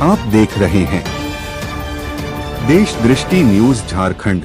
आप देख रहे हैं देश दृष्टि न्यूज झारखंड।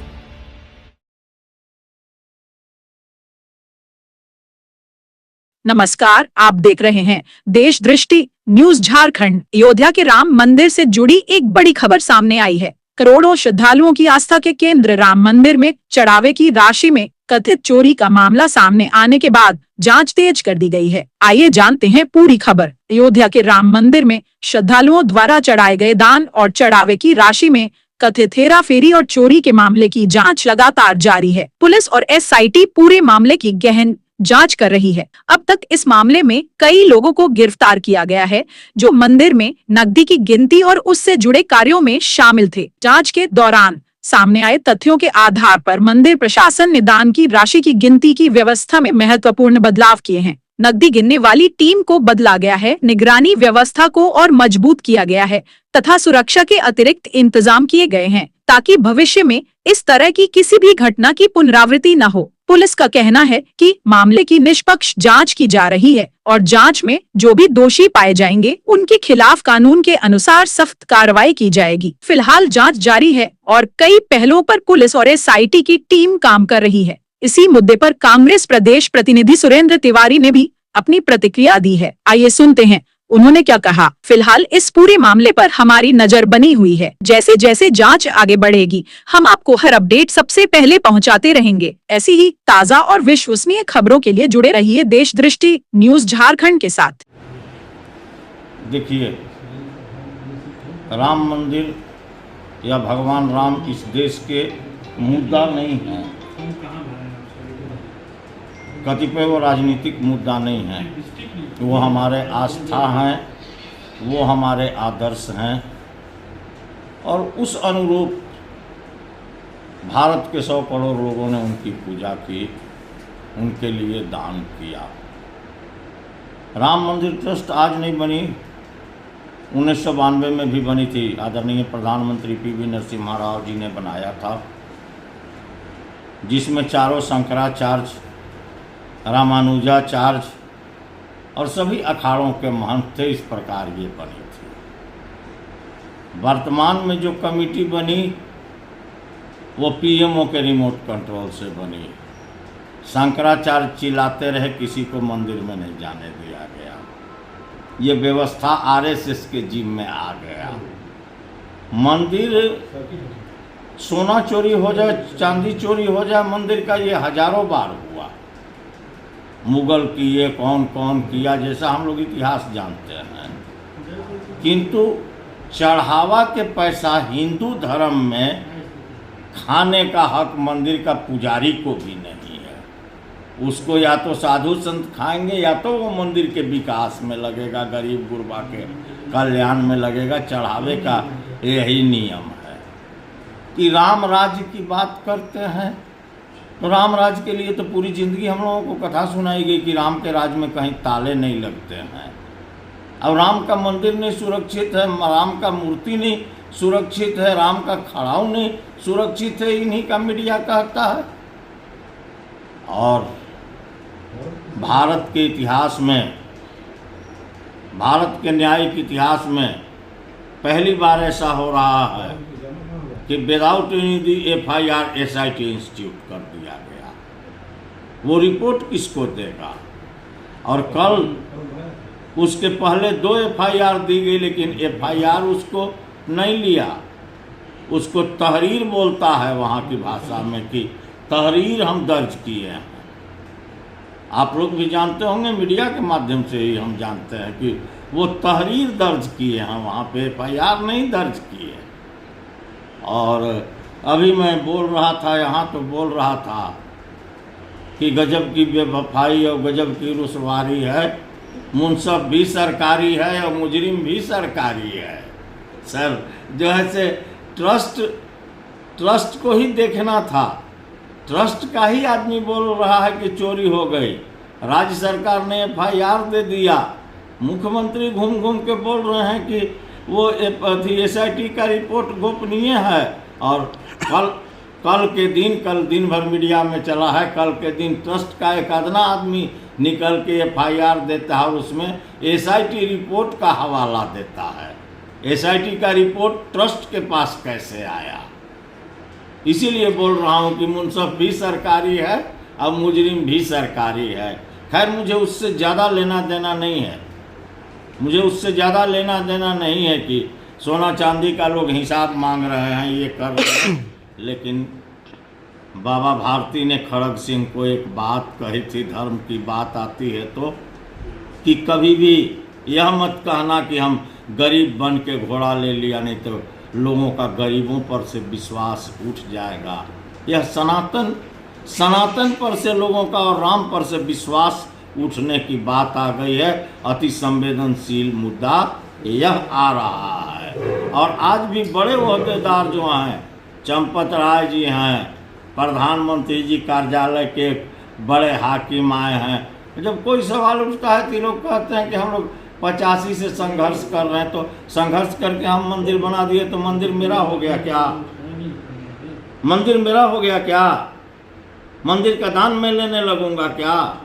नमस्कार, आप देख रहे हैं देश दृष्टि न्यूज झारखंड। अयोध्या के राम मंदिर से जुड़ी एक बड़ी खबर सामने आई है। करोड़ों श्रद्धालुओं की आस्था के केंद्र राम मंदिर में चढ़ावे की राशि में कथित चोरी का मामला सामने आने के बाद जांच तेज कर दी गई है। आइए जानते हैं पूरी खबर। अयोध्या के राम मंदिर में श्रद्धालुओं द्वारा चढ़ाए गए दान और चढ़ावे की राशि में कथित हेराफेरी और चोरी के मामले की जांच लगातार जारी है। पुलिस और एसआईटी पूरे मामले की गहन जांच कर रही है। अब तक इस मामले में कई लोगों को गिरफ्तार किया गया है जो मंदिर में नकदी की गिनती और उससे जुड़े कार्यों में शामिल थे। जांच के दौरान सामने आए तथ्यों के आधार पर मंदिर प्रशासन ने दान की राशि की गिनती की व्यवस्था में महत्वपूर्ण बदलाव किए हैं। नकदी गिनने वाली टीम को बदला गया है, निगरानी व्यवस्था को और मजबूत किया गया है तथा सुरक्षा के अतिरिक्त इंतजाम किए गए हैं ताकि भविष्य में इस तरह की किसी भी घटना की पुनरावृत्ति न हो। पुलिस का कहना है कि मामले की निष्पक्ष जांच की जा रही है और जांच में जो भी दोषी पाए जाएंगे उनके खिलाफ कानून के अनुसार सख्त कार्रवाई की जाएगी। फिलहाल जांच जारी है और कई पहलुओं पर पुलिस और एसआईटी की टीम काम कर रही है। इसी मुद्दे पर कांग्रेस प्रदेश प्रतिनिधि सुरेंद्र तिवारी ने भी अपनी प्रतिक्रिया दी है। आइए सुनते हैं उन्होंने क्या कहा। फिलहाल इस पूरे मामले पर हमारी नजर बनी हुई है। जैसे जैसे जांच आगे बढ़ेगी हम आपको हर अपडेट सबसे पहले पहुंचाते रहेंगे। ऐसी ही ताजा और विश्वसनीय खबरों के लिए जुड़े रहिए देश दृष्टि न्यूज झारखंड के साथ। देखिए, राम मंदिर या भगवान राम इस देश के मुद्दा नहीं है, कतिपय वो राजनीतिक मुद्दा नहीं है, वो हमारे आस्था हैं, वो हमारे आदर्श हैं और उस अनुरूप भारत के 100 करोड़ लोगों ने उनकी पूजा की, उनके लिए दान किया। राम मंदिर ट्रस्ट आज नहीं बनी, 1992 में भी बनी थी। आदरणीय प्रधानमंत्री पीवी नरसिम्हा राव जी ने बनाया था, जिसमें चारों शंकराचार्य, रामानुजाचार्य और सभी अखाड़ों के महंत थे। इस प्रकार ये बनी थी। वर्तमान में जो कमेटी बनी वो पीएमओ के रिमोट कंट्रोल से बनी। शंकराचार्य चिल्लाते रहे, किसी को मंदिर में नहीं जाने दिया गया। ये व्यवस्था आरएसएस के जिम में आ गया। मंदिर सोना चोरी हो जाए, चांदी चोरी हो जाए मंदिर का, ये हजारों बार हुआ। मुगल किए, कौन कौन किया, जैसा हम लोग इतिहास जानते हैं। किंतु चढ़ावा के पैसा हिंदू धर्म में खाने का हक मंदिर का पुजारी को भी नहीं है। उसको या तो साधु संत खाएंगे या तो वो मंदिर के विकास में लगेगा, गरीब गुरबा के कल्याण में लगेगा। चढ़ावे का यही नियम है कि राम राज्य की बात करते हैं तो राम राज्य के लिए तो पूरी जिंदगी हम लोगों को कथा सुनाई गई कि राम के राज्य में कहीं ताले नहीं लगते हैं। अब राम का मंदिर नहीं सुरक्षित है, राम का मूर्ति नहीं सुरक्षित है, राम का खड़ाऊ नहीं सुरक्षित है, इन्हीं का मीडिया कहता है। और भारत के इतिहास में, भारत के न्यायिक इतिहास में पहली बार ऐसा हो रहा है कि without any FIR SIT institute कर दिया गया। वो रिपोर्ट किसको देगा? और कल उसके पहले 2 एफआईआर दी गई, लेकिन एफआईआर उसको नहीं लिया। उसको तहरीर बोलता है वहाँ की भाषा में कि तहरीर हम दर्ज किए हैं। आप लोग भी जानते होंगे, मीडिया के माध्यम से ही हम जानते हैं कि वो तहरीर दर्ज किए हैं, वहाँ पे एफआईआर नहीं दर्ज किए। और अभी मैं बोल रहा था यहाँ, तो बोल रहा था कि गजब की बेवफाई और गजब की रुसवारी है। मुंसफ भी सरकारी है और मुजरिम भी सरकारी है। सर, जो है से ट्रस्ट को ही देखना था। ट्रस्ट का ही आदमी बोल रहा है कि चोरी हो गई। राज्य सरकार ने एफआईआर दे दिया। मुख्यमंत्री घूम घूम के बोल रहे हैं कि वो एसआईटी का रिपोर्ट गोपनीय है। और कल के दिन, कल दिन भर मीडिया में चला है, कल के दिन ट्रस्ट का एक आधना आदमी निकल के एफआईआर देता है और उसमें एसआईटी रिपोर्ट का हवाला देता है। एसआईटी का रिपोर्ट ट्रस्ट के पास कैसे आया? इसीलिए बोल रहा हूं कि मुंसफ भी सरकारी है और मुजरिम भी सरकारी है। खैर, मुझे उससे ज़्यादा लेना देना नहीं है, मुझे उससे ज़्यादा लेना देना नहीं है कि सोना चांदी का लोग हिसाब मांग रहे हैं, ये कर रहे हैं। लेकिन बाबा भारती ने खड़ग सिंह को एक बात कही थी, धर्म की बात आती है तो, कि कभी भी यह मत कहना कि हम गरीब बन के घोड़ा ले लिया, नहीं तो लोगों का गरीबों पर से विश्वास उठ जाएगा। यह सनातन पर से लोगों का और राम पर से विश्वास उठने की बात आ गई है। अति संवेदनशील मुद्दा यह आ रहा है। और आज भी बड़े ओहदेदार जो हैं, चंपत राय जी हैं, प्रधानमंत्री जी कार्यालय के बड़े हाकिम आए हैं। जब कोई सवाल उठता है तो लोग कहते हैं कि हम लोग 85 से संघर्ष कर रहे हैं, तो संघर्ष करके हम मंदिर बना दिए तो मंदिर मेरा हो गया क्या? मंदिर मेरा हो गया क्या? मंदिर का दान मैं लेने लगूंगा क्या?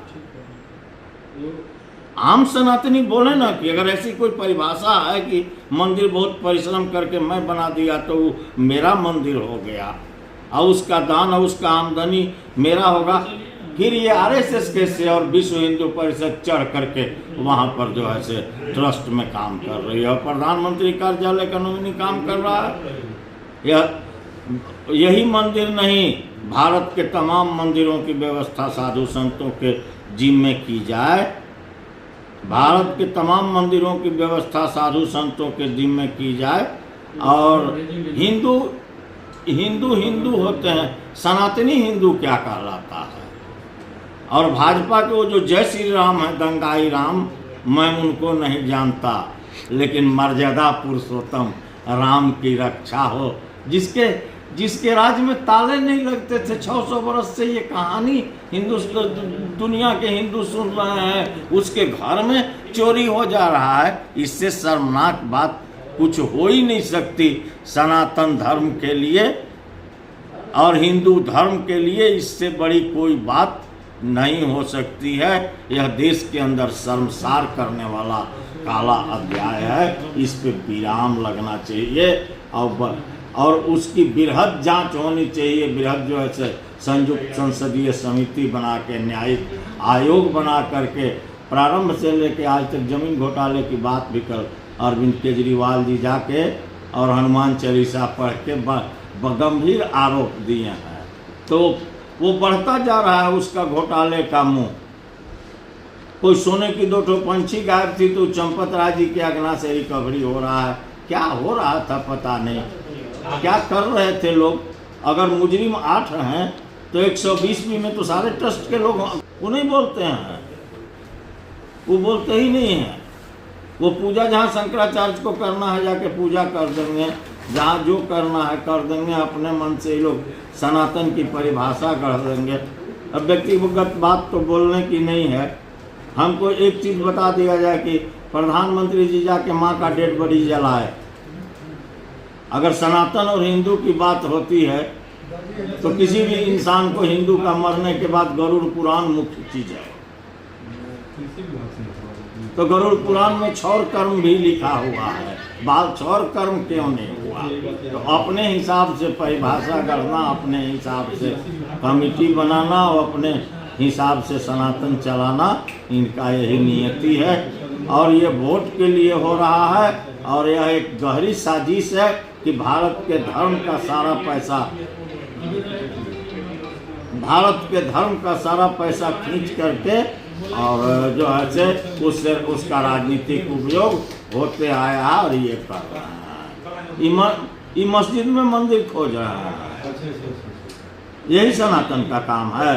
आम सनातनी बोले ना कि अगर ऐसी कोई परिभाषा है कि मंदिर बहुत परिश्रम करके मैं बना दिया तो वो मेरा मंदिर हो गया और उसका दान और उसका आमदनी मेरा होगा। फिर ये आरएसएस कैसे और विश्व हिंदू परिषद चढ़ करके वहाँ पर जो है से ट्रस्ट में काम कर रही है और प्रधानमंत्री कार्यालय का नॉमिनी काम कर रहा है। यही मंदिर नहीं, भारत के तमाम मंदिरों की व्यवस्था साधु संतों के जिम्मे की जाए। भारत के तमाम मंदिरों की व्यवस्था साधु संतों के जिम्मे की जाए। और हिंदू होते हैं, सनातनी हिंदू क्या कहलाता है? और भाजपा के वो जो जय श्री राम है, दंगाई राम, मैं उनको नहीं जानता, लेकिन मर्यादा पुरुषोत्तम राम की रक्षा हो, जिसके राज्य में ताले नहीं लगते थे। 600 वर्ष से ये कहानी दुनिया के हिंदू सुन रहे हैं, उसके घर में चोरी हो जा रहा है। इससे शर्मनाक बात कुछ हो ही नहीं सकती। सनातन धर्म के लिए और हिंदू धर्म के लिए इससे बड़ी कोई बात नहीं हो सकती है। यह देश के अंदर शर्मसार करने वाला काला अध्याय है। इस पे विराम लगना चाहिए और उसकी बृहद जांच होनी चाहिए। बृहद जो है संयुक्त संसदीय समिति बना के, न्यायिक आयोग बना करके, प्रारंभ से लेके आज तक जमीन घोटाले की बात भी कर अरविंद केजरीवाल जी जाके और हनुमान चालीसा पढ़ के गंभीर आरोप दिए हैं। तो वो बढ़ता जा रहा है उसका घोटाले का मुंह। कोई सोने की 2 पंछी गायब थी तो चंपत राय जी की आज्ञा से रिकवरी हो रहा है। क्या हो रहा था पता नहीं, क्या कर रहे थे लोग। अगर मुजरिम 8 हैं तो 120 में तो सारे ट्रस्ट के लोग वो नहीं बोलते हैं, वो बोलते ही नहीं हैं। वो पूजा जहाँ शंकराचार्य को करना है जाके पूजा कर देंगे, जहाँ जो करना है कर देंगे। अपने मन से लोग सनातन की परिभाषा कर देंगे। अब व्यक्तिगत बात तो बोलने की नहीं है। हमको एक चीज़ बता दिया जाए कि प्रधानमंत्री जी जाके माँ का डेड बॉडी जलाए। अगर सनातन और हिंदू की बात होती है तो किसी भी इंसान को हिंदू का मरने के बाद गरुड़ पुराण मुख्य चीज़ है। तो गरुड़ पुराण में छौर कर्म भी लिखा हुआ है। बाल छौर कर्म क्यों नहीं हुआ? तो अपने हिसाब से परिभाषा करना, अपने हिसाब से कमिटी बनाना और अपने हिसाब से सनातन चलाना, इनका यही नियति है। और ये वोट के लिए हो रहा है और यह एक गहरी साजिश है कि भारत के धर्म का सारा पैसा खींच करके और जो है से उससे उसका राजनीतिक उपयोग होते आया है और ये कर रहा है। ये मस्जिद में मंदिर खोज रहा है, यही सनातन का काम है।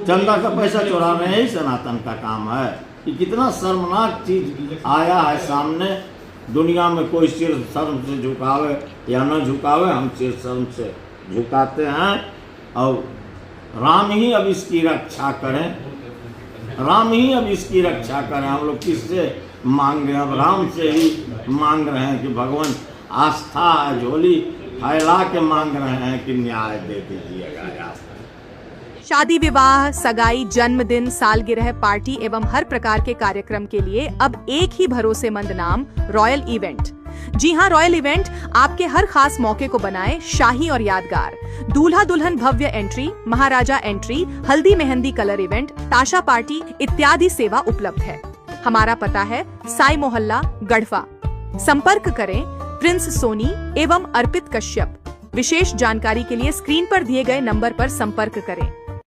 चंदा का पैसा चुरा रहे हैं, यही सनातन का काम है। ये कितना शर्मनाक चीज आया है सामने। दुनिया में कोई सिर शर्म से झुकावे या न झुकावे, हम सिर शर्म से झुकाते हैं। और राम ही अब इसकी रक्षा करें, राम ही अब इसकी रक्षा करें। हम लोग किससे मांग रहे हैं? अब राम से ही मांग रहे हैं कि भगवान आस्था झोली फैला के मांग रहे हैं कि न्याय दे दीजिएगा। शादी विवाह, सगाई, जन्मदिन, सालगिरह, पार्टी एवं हर प्रकार के कार्यक्रम के लिए अब एक ही भरोसेमंद नाम, रॉयल इवेंट। जी हां, रॉयल इवेंट आपके हर खास मौके को बनाए शाही और यादगार। दूल्हा दुल्हन भव्य एंट्री, महाराजा एंट्री, हल्दी मेहंदी कलर इवेंट, ताशा पार्टी इत्यादि सेवा उपलब्ध है। हमारा पता है साई मोहल्ला, गढ़वा। संपर्क करें प्रिंस सोनी एवं अर्पित कश्यप। विशेष जानकारी के लिए स्क्रीन पर दिए गए नंबर पर संपर्क करें।